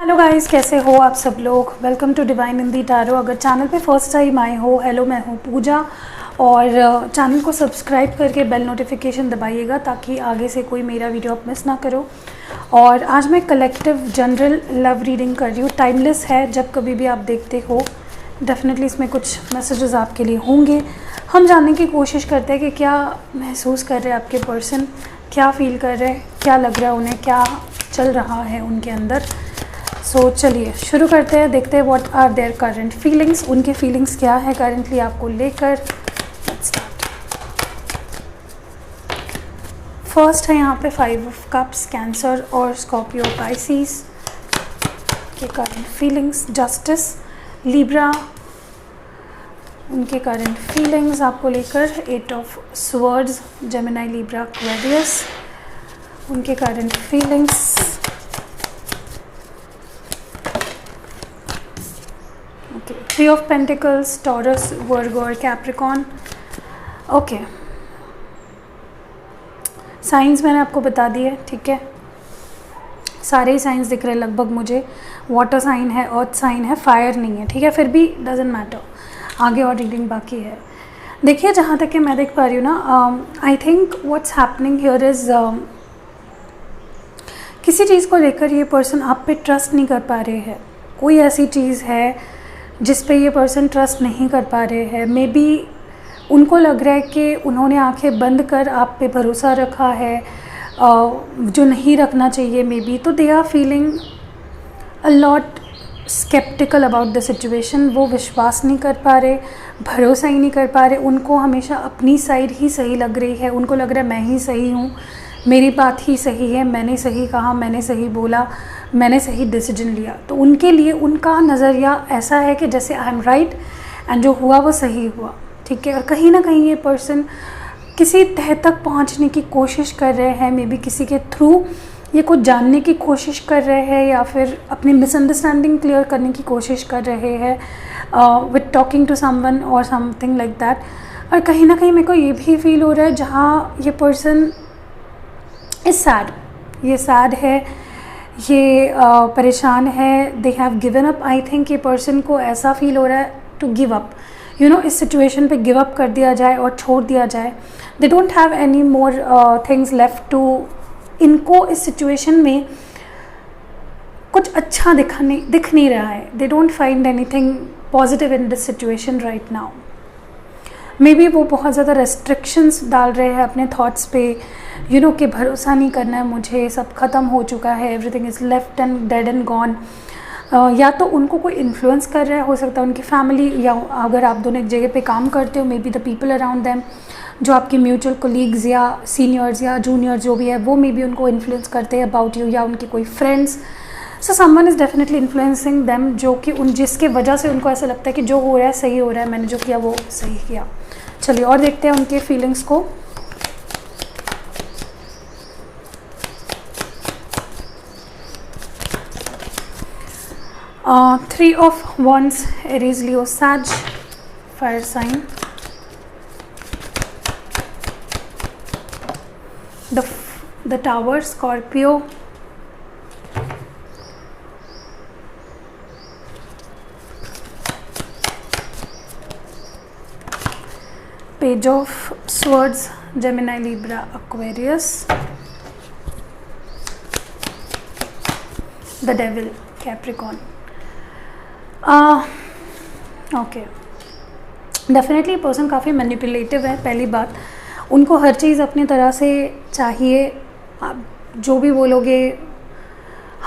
Hello guys, कैसे हो आप सब लोग। Welcome to divine in the tarot. अगर चैनल पे फर्स्ट टाइम आए हो, हेलो, मैं हूँ पूजा। और चैनल को सब्सक्राइब करके बेल नोटिफिकेशन दबाइएगा ताकि आगे से कोई मेरा वीडियो आप मिस ना करो। और आज मैं कलेक्टिव जनरल लव रीडिंग कर रही हूँ। टाइमलेस है, जब कभी भी आप देखते हो डेफिनेटली इसमें कुछ मैसेजेस आपके लिए होंगे। हम जानने की कोशिश करते हैं कि क्या महसूस कर रहे हैं आपके पर्सन, क्या फील कर रहे हैं, क्या लग रहा है उन्हें, क्या चल रहा है उनके अंदर। सो चलिए शुरू करते हैं, देखते हैं what are their current feelings. उनके फीलिंग्स क्या है करंटली आपको लेकर। Let's start. फर्स्ट है यहाँ पे 5 ऑफ कप्स, कैंसर और स्कॉर्पियो पाइसिस के करंट फीलिंग्स। जस्टिस, लिब्रा, उनके करंट फीलिंग्स आपको लेकर। 8 of swords, Gemini, Libra, Aquarius, उनके current feelings. Okay, 3 of pentacles, Taurus, Virgo और कैप्रिकॉन। ओके, साइंस मैंने आपको बता दिए, ठीक है। सारे ही साइंस दिख रहे हैं लगभग मुझे। वाटर साइन है, अर्थ साइन है, फायर नहीं है, ठीक है। फिर भी डजेंट मैटर, आगे और रीडिंग बाकी है। देखिए, जहाँ तक कि मैं देख पा रही हूँ ना, I think what's happening here is किसी चीज़ को लेकर ये पर्सन आप पे ट्रस्ट नहीं कर पा रहे हैं। कोई ऐसी चीज़ है जिस पे ये पर्सन ट्रस्ट नहीं कर पा रहे हैं। मे बी उनको लग रहा है कि उन्होंने आंखें बंद कर आप पे भरोसा रखा है, जो नहीं रखना चाहिए मे बी। तो they are feeling a lot sceptical about the situation. वो विश्वास नहीं कर पा रहे, भरोसा ही नहीं कर पा रहे। उनको हमेशा अपनी साइड ही सही लग रही है। उनको लग रहा है मैं ही सही हूँ, मेरी बात ही सही है, मैंने सही कहा, मैंने सही बोला, मैंने सही डिसीजन लिया। तो उनके लिए उनका नज़रिया ऐसा है कि जैसे आई एम राइट एंड जो हुआ वो सही हुआ, ठीक है। और कहीं ना कहीं ये पर्सन किसी तह तक पहुंचने की कोशिश कर रहे हैं। मे बी किसी के थ्रू ये कुछ जानने की कोशिश कर रहे हैं या फिर अपनी मिसअंडरस्टैंडिंग क्लियर करने की कोशिश कर रहे हैं विद टॉकिंग टू समवन और समथिंग लाइक दैट। और कहीं ना कहीं मेरे को ये भी फील हो रहा है जहाँ ये पर्सन इज़ सैड, ये सैड है, ये परेशान है। They have given up. I think ये पर्सन को ऐसा फील हो रहा है to give up, you know, इस सिचुएशन पे गिव अप कर दिया जाए और छोड़ दिया जाए। They don't have any more things left to. इनको इस सिचुएशन में कुछ अच्छा दिख नहीं रहा है। They don't find anything positive in this situation right now. May be वो बहुत ज़्यादा रेस्ट्रिक्शंस डाल रहे हैं अपने थॉट्स पे, यू नो, कि भरोसा नहीं करना है मुझे, सब ख़त्म हो चुका है, everything is left and dead and gone. या तो उनको कोई इन्फ्लुएंस कर रहा है, हो सकता है उनकी फैमिली, या अगर आप दोनों एक जगह पे काम करते हो, may be the people around them, जो आपके म्यूचुअल कोलीग्स या सीनियर्स या जूनियर्स जो भी है, वो मे बी उनको इन्फ्लुएंस करते हैं अबाउट यू, या उनके कोई friends. So someone is definitely influencing them, जो कि जिसके वजह से उनको ऐसा लगता है कि जो हो रहा है सही हो रहा है, मैंने जो किया वो सही किया। चलिए और देखते हैं उनके फीलिंग्स को। Three of wands, Aries, Leo, Sag, fire sign. The tower, Scorpio. Page of swords, Gemini, Libra, Aquarius. The devil, Capricorn. Okay, definitely person काफ़ी मैनिपुलेटिव है। पहली बात, उनको हर चीज़ अपनी तरह से चाहिए। आप जो भी बोलोगे,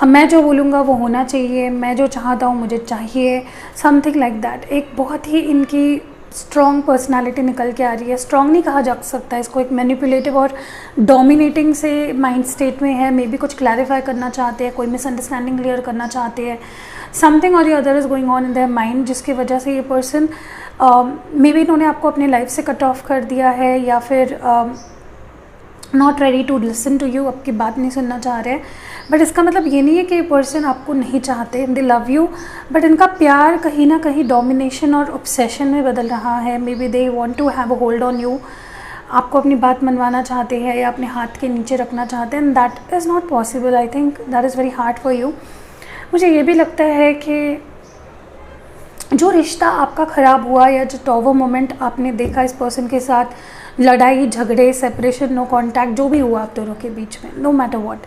मैं जो बोलूँगा वो होना चाहिए, मैं जो चाहता हूँ मुझे चाहिए, समथिंग लाइक दैट। एक बहुत ही इनकी स्ट्रॉन्ग पर्सनालिटी निकल के आ रही है। स्ट्रॉन्ग नहीं कहा जा सकता इसको, एक मैनिपुलेटिव और डोमिनेटिंग से माइंड स्टेट में है। मे बी कुछ क्लैरिफाई करना चाहते हैं, कोई मिसअंडरस्टैंडिंग क्लियर करना चाहते हैं। समथिंग और the other is going on in their mind, जिसकी वजह से ये पर्सन मे बी इन्होंने आपको अपनी लाइफ से कट ऑफ कर दिया है, या फिर not ready to listen to you, आपकी बात नहीं सुनना चाह रहे हैं। बट इसका मतलब ये नहीं है कि ये पर्सन आपको नहीं चाहते, दे लव यू, बट इनका प्यार कहीं ना कहीं डोमिनेशन और ऑब्सेशन में बदल रहा है। Maybe they want to have a hold on you, आपको अपनी बात मनवाना चाहते हैं या अपने हाथ के नीचे रखना चाहते हैं, and that is not possible. I think that is very hard for you. मुझे ये भी लगता है कि जो रिश्ता आपका ख़राब हुआ या जो टॉवर मोमेंट आपने देखा इस पर्सन के साथ, लड़ाई झगड़े, सेपरेशन, नो कांटेक्ट, जो भी हुआ आप दोनों के बीच में, नो मैटर व्हाट,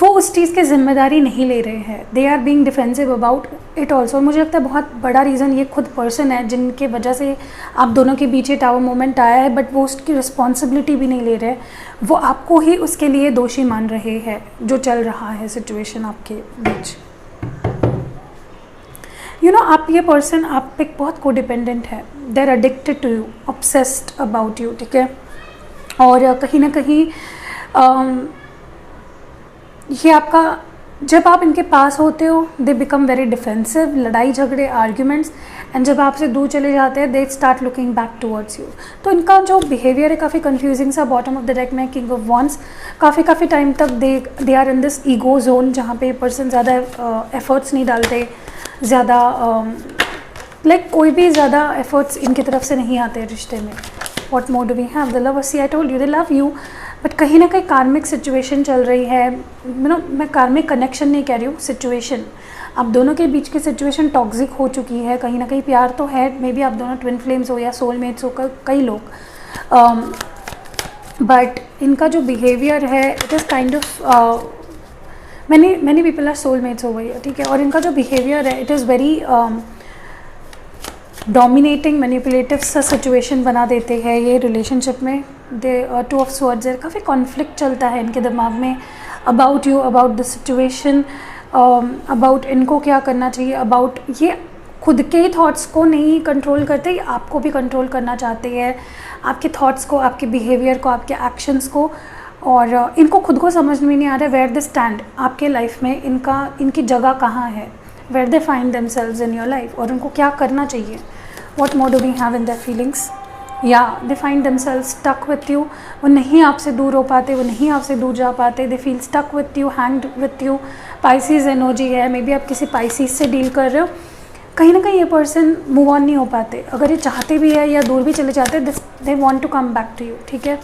वो उस चीज़ की जिम्मेदारी नहीं ले रहे हैं। They are being defensive about it also. मुझे लगता है बहुत बड़ा रीज़न ये खुद पर्सन है जिनके वजह से आप दोनों के बीच ये टावर मोमेंट आया है, बट वो उसकी रिस्पॉन्सिबिलिटी भी नहीं ले रहे, वो आपको ही उसके लिए दोषी मान रहे हैं जो चल रहा है सिचुएशन आपके बीच। यू नो, आप ये पर्सन आप पे बहुत कोडिपेंडेंट है, they are addicted to you, obsessed about you, ठीक है। और कहीं ना कहीं ये आपका, जब आप इनके पास होते हो दे बिकम वेरी डिफेंसिव, लड़ाई झगड़े, आर्ग्यूमेंट्स, एंड जब आपसे दूर चले जाते हैं they start looking back towards you. तो इनका जो बिहेवियर है काफ़ी कंफ्यूजिंग सा। बॉटम ऑफ द डेक में किंग ऑफ वॉन्ड्स, काफ़ी टाइम तक they are in this ego zone, जहाँ पे पर्सन ज़्यादा एफर्ट्स नहीं डालते, ज़्यादा लाइक कोई भी ज़्यादा एफर्ट्स इनकी तरफ से नहीं आते रिश्ते में। What more do we have? The lover, see I told you they love you, but कहीं ना कहीं कार्मिक सिचुएशन चल रही है। मैं कार्मिक कनेक्शन नहीं कह रही हूँ, सिचुएशन, आप दोनों के बीच की सिचुएशन टॉक्सिक हो चुकी है। कहीं ना कहीं प्यार तो है, मे बी आप दोनों ट्विन फ्लेम्स हो या सोलमेट्स हो, कई लोग, बट इनका जो बिहेवियर है it is kind of many people are soulmates हो गई है, ठीक है। और इनका जो बिहेवियर है it is very dominating, manipulative सा सिचुएशन बना देते हैं ये रिलेशनशिप में। दे टू ऑफ स्वॉर्ड्स है, काफ़ी कॉन्फ्लिक्ट चलता है इनके दिमाग में about you, about the situation, about इनको क्या करना चाहिए, अबाउट ये खुद के ही थॉट्स को नहीं कंट्रोल करते, आपको भी कंट्रोल करना चाहते हैं, आपके थॉट्स को, आपके बिहेवियर को, आपके एक्शंस को। और इनको खुद को समझ में नहीं आ रहा है वेयर दे स्टैंड आपके लाइफ में, इनकी जगह कहाँ है, where they find themselves in your life, और उनको क्या करना चाहिए। What more do we have in their feelings? या they find themselves stuck with you, वो नहीं आपसे दूर हो पाते, वो नहीं आपसे दूर जा पाते, they feel stuck with you, hanged with you. Pisces energy है, मे बी आप किसी पाइसिस से डील कर रहे हो। कहीं ना कहीं ये पर्सन मूव ऑन नहीं हो पाते, अगर ये चाहते भी है या दूर भी चले जाते हैं, they want to come back to you, ठीक है।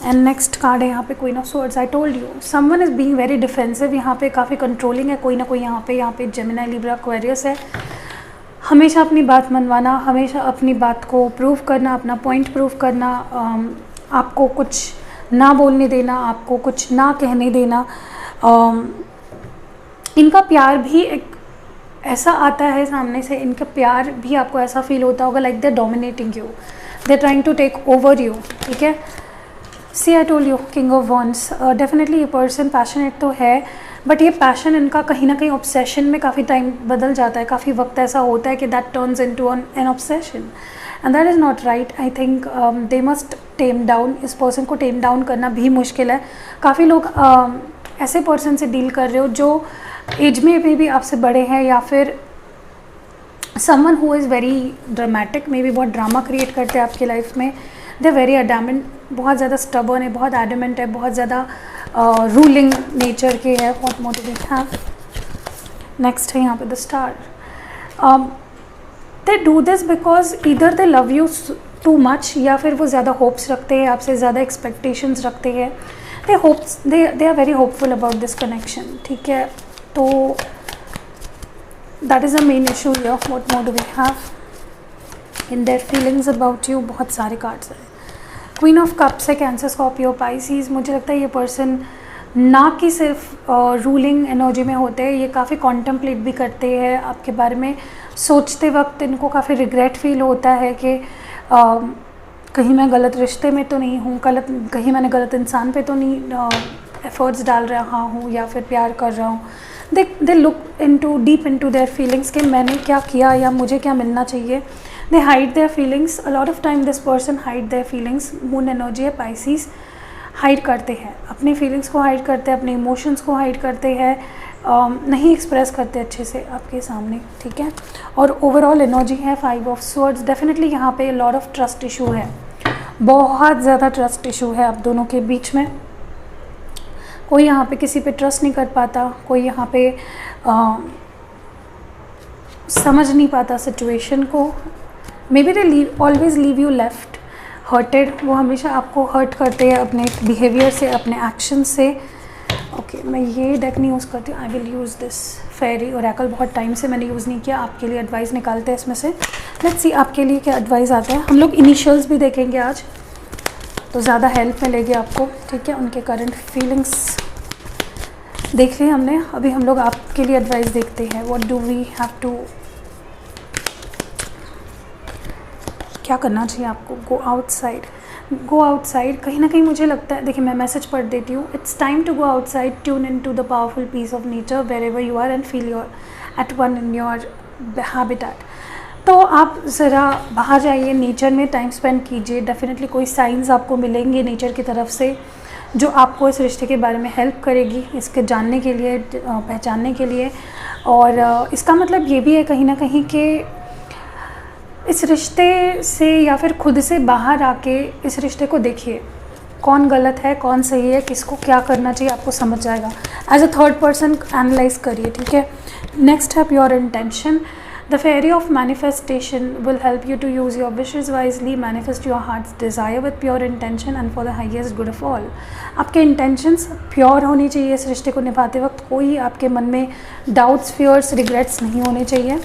एंड नेक्स्ट कार्ड है यहाँ पे queen of swords. I told you someone is being very defensive, यहाँ पे काफ़ी कंट्रोलिंग है कोई ना कोई, यहाँ पे जेमिनी, लिब्रा, एक्वेरियस है। हमेशा अपनी बात मनवाना, हमेशा अपनी बात को प्रूव करना, अपना पॉइंट प्रूव करना, आपको कुछ ना बोलने देना, आपको कुछ ना कहने देना। इनका प्यार भी एक ऐसा आता है सामने से, इनका प्यार भी आपको ऐसा फील होता होगा like they dominating you, they trying to take over you, ठीक है। See I told you king of wands, definitely ये पर्सन पैशनेट तो है, बट ये पैशन इनका कहीं ना कहीं ऑब्सेशन में काफ़ी टाइम बदल जाता है, काफ़ी वक्त ऐसा होता है कि that turns into an obsession, and that is not right. I think they must time down, इस पर्सन को टेम डाउन करना भी मुश्किल है। काफ़ी लोग ऐसे पर्सन से डील कर रहे हो जो एज में भी आपसे बड़े हैं, या फिर someone who is very dramatic, may be बहुत ड्रामा क्रिएट करते हैं आपकी लाइफ में। दे वेरी एडमेंट, बहुत ज़्यादा स्टबर्न है, बहुत एडमेंट है, बहुत ज़्यादा रूलिंग नेचर के है। What more do we have? Next है यहाँ पे the star. They do this because either they love you too much, या फिर वो ज़्यादा होप्स रखते हैं आपसे, ज़्यादा एक्सपेक्टेशंस रखते हैं। They are very hopeful about this connection, ठीक है। तो that is the main issue here. What more do we have in their feelings about you? बहुत सारे कार्ड्स हैं। क्वीन ऑफ कप्स है, कैंसर, स्कॉर्पियो, पाइसिस। मुझे लगता है ये पर्सन ना कि सिर्फ रूलिंग एनर्जी में होते हैं, ये काफ़ी कॉन्टम्पलेट भी करते हैं आपके बारे में। सोचते वक्त इनको काफ़ी रिग्रेट फील होता है कि कहीं मैं गलत रिश्ते में तो नहीं हूँ, कहीं मैंने गलत इंसान पे तो नहीं एफर्ट्स डाल रहा हूँ या फिर प्यार कर रहा हूँ। They look deep into their feelings कि मैंने क्या किया या मुझे क्या मिलना चाहिए। They hide their feelings, a lot of time this person hide their feelings. Moon energy है, पाइसिस, हाइड करते हैं अपनी फीलिंग्स को, हाइड करते हैं अपने इमोशंस को, हाइड करते हैं, नहीं एक्सप्रेस करते अच्छे से आपके सामने, ठीक है। और ओवरऑल एनर्जी है 5 ऑफ स्वॉर्ड्स। डेफिनेटली यहाँ पे लॉट ऑफ ट्रस्ट इशू है, बहुत ज़्यादा ट्रस्ट इशू है आप दोनों के बीच में। कोई यहाँ पे किसी पे ट्रस्ट नहीं कर पाता, कोई यहाँ पे समझ नहीं पाता सिचुएशन को। May be they always leave you left hurted, वो हमेशा आपको हर्ट करते हैं अपने बिहेवियर से, अपने एक्शन से। ओके, मैं ये डेक नहीं यूज़ करती, I will use this fairy oracle. बहुत टाइम से मैंने यूज़ नहीं किया, आपके लिए एडवाइस निकालते हैं इसमें से। लेट्स सी आपके लिए क्या एडवाइस आता है। हम लोग इनिशियल्स भी देखेंगे आज, तो ज़्यादा हेल्प मिलेगी आपको, ठीक है। उनके करंट फीलिंग्स देख लिया हमने, अभी हम लोग आपके लिए एडवाइस देखते हैं। What do we have to, क्या करना चाहिए आपको। Go outside, go outside. कहीं ना कहीं मुझे लगता है, देखिए मैं मैसेज पढ़ देती हूँ। It's time to go outside, tune in to the powerful peace of nature wherever you are and feel your at one in your habitat. तो आप ज़रा बाहर जाइए, नेचर में टाइम स्पेंड कीजिए। डेफिनेटली कोई साइंस आपको मिलेंगे नेचर की तरफ से जो आपको इस रिश्ते के बारे में हेल्प करेगी, इसके जानने के लिए, पहचानने के लिए। और इसका मतलब ये भी है कहीं ना कहीं कि इस रिश्ते से या फिर खुद से बाहर आके इस रिश्ते को देखिए, कौन गलत है कौन सही है, किसको क्या करना चाहिए, आपको समझ जाएगा। As a third person analyse करिए, ठीक है। नेक्स्ट है pure intention. The fairy of manifestation will help you to use your wishes wisely, manifest your heart's desire with pure intention and for the highest good of all. आपके intentions pure होनी चाहिए इस रिश्ते को निभाते वक्त। कोई आपके मन में डाउट्स, फियर्स, रिग्रेट्स नहीं होने चाहिए।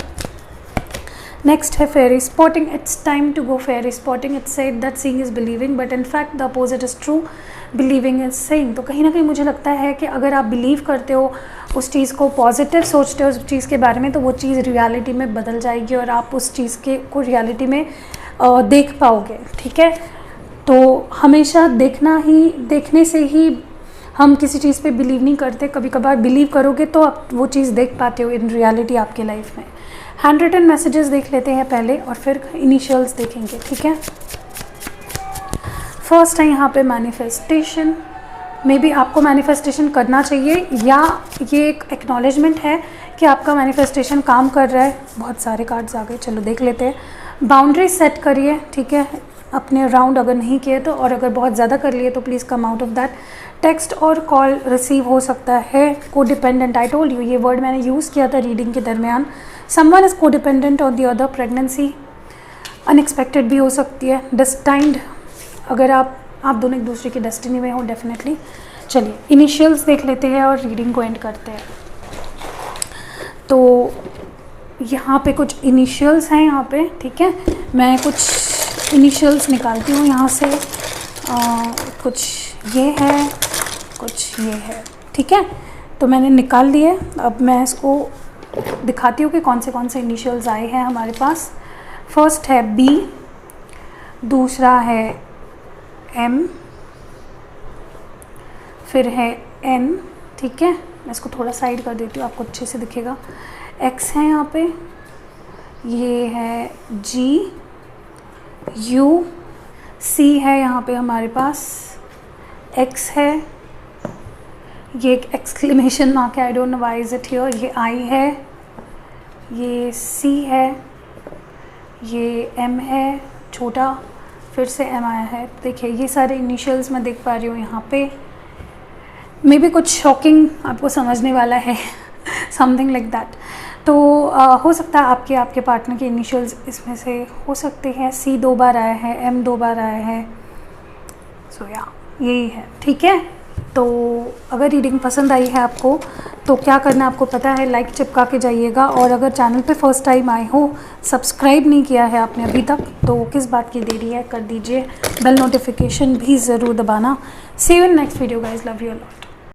नेक्स्ट है fairy spotting. It's time to go fairy spotting. It's said that seeing is believing, but in fact the opposite is true, believing is seeing. तो कहीं ना कहीं मुझे लगता है कि अगर आप बिलीव करते हो उस चीज़ को, पॉजिटिव सोचते हो उस चीज़ के बारे में, तो वो चीज़ रियलिटी में बदल जाएगी और आप उस चीज़ के को रियलिटी में देख पाओगे, ठीक है। तो हमेशा देखने से ही हम किसी चीज़ पे बिलीव नहीं करते। कभी कभार बिलीव करोगे तो आप वो चीज़ देख पाते हो इन रियलिटी आपके लाइफ में। हैंड रिटन मैसेजेस देख लेते हैं पहले और फिर इनिशियल्स देखेंगे, ठीक है। फर्स्ट है यहाँ पे मैनिफेस्टेशन। मे बी आपको मैनिफेस्टेशन करना चाहिए या ये एक एक्नॉलेजमेंट है कि आपका मैनिफेस्टेशन काम कर रहा है। बहुत सारे कार्ड्स आ गए, चलो देख लेते हैं। बाउंड्री सेट करिए, ठीक है, अपने राउंड अगर नहीं किए तो, और अगर बहुत ज़्यादा कर लिए तो please come out of that. Text और कॉल रिसीव हो सकता है। कोडिपेंडेंट, आई टोल्ड यू, ये वर्ड मैंने यूज़ किया था रीडिंग के दरमियान। Someone is codependent on the other. Pregnancy unexpected भी हो सकती है। डेस्टाइंड, अगर आप दोनों एक दूसरे की डेस्टिनी में हो डेफिनेटली। चलिए इनिशियल्स देख लेते हैं और रीडिंग को एंड करते हैं। तो यहाँ पे कुछ इनिशियल्स हैं यहाँ पे, ठीक है। मैं कुछ इनिशियल्स निकालती हूँ यहाँ से। कुछ ये है, कुछ ये है, ठीक है। तो मैंने निकाल लिए। अब मैं इसको दिखाती हूँ कि कौन से इनिशियल्स आए हैं हमारे पास। फर्स्ट है बी, दूसरा है एम, फिर है एन, ठीक है। मैं इसको थोड़ा साइड कर देती हूँ, आपको अच्छे से दिखेगा। एक्स है यहाँ पे, ये है जी, यू, सी है यहाँ पे हमारे पास, एक्स है, ये एक एक्सक्लेमेशन मार्क है, I don't know why is it here. ये आई है, ये सी है, ये एम है छोटा, फिर से एम आया है। देखिए ये सारे इनिशियल्स मैं देख पा रही हूँ यहाँ पे। मे बी कुछ शॉकिंग आपको समझने वाला है समथिंग लाइक दैट। तो हो सकता है आपके पार्टनर के इनिशियल्स इसमें से हो सकते हैं। सी 2 बार आया है, एम 2 बार आया है, सो या यही है, ठीक है। तो अगर रीडिंग पसंद आई है आपको तो क्या करना आपको पता है, लाइक चिपका के जाइएगा। और अगर चैनल पे फर्स्ट टाइम आए हो, सब्सक्राइब नहीं किया है आपने अभी तक, तो किस बात की देरी है, कर दीजिए। बेल नोटिफिकेशन भी ज़रूर दबाना। See you in next video guys, love you a lot.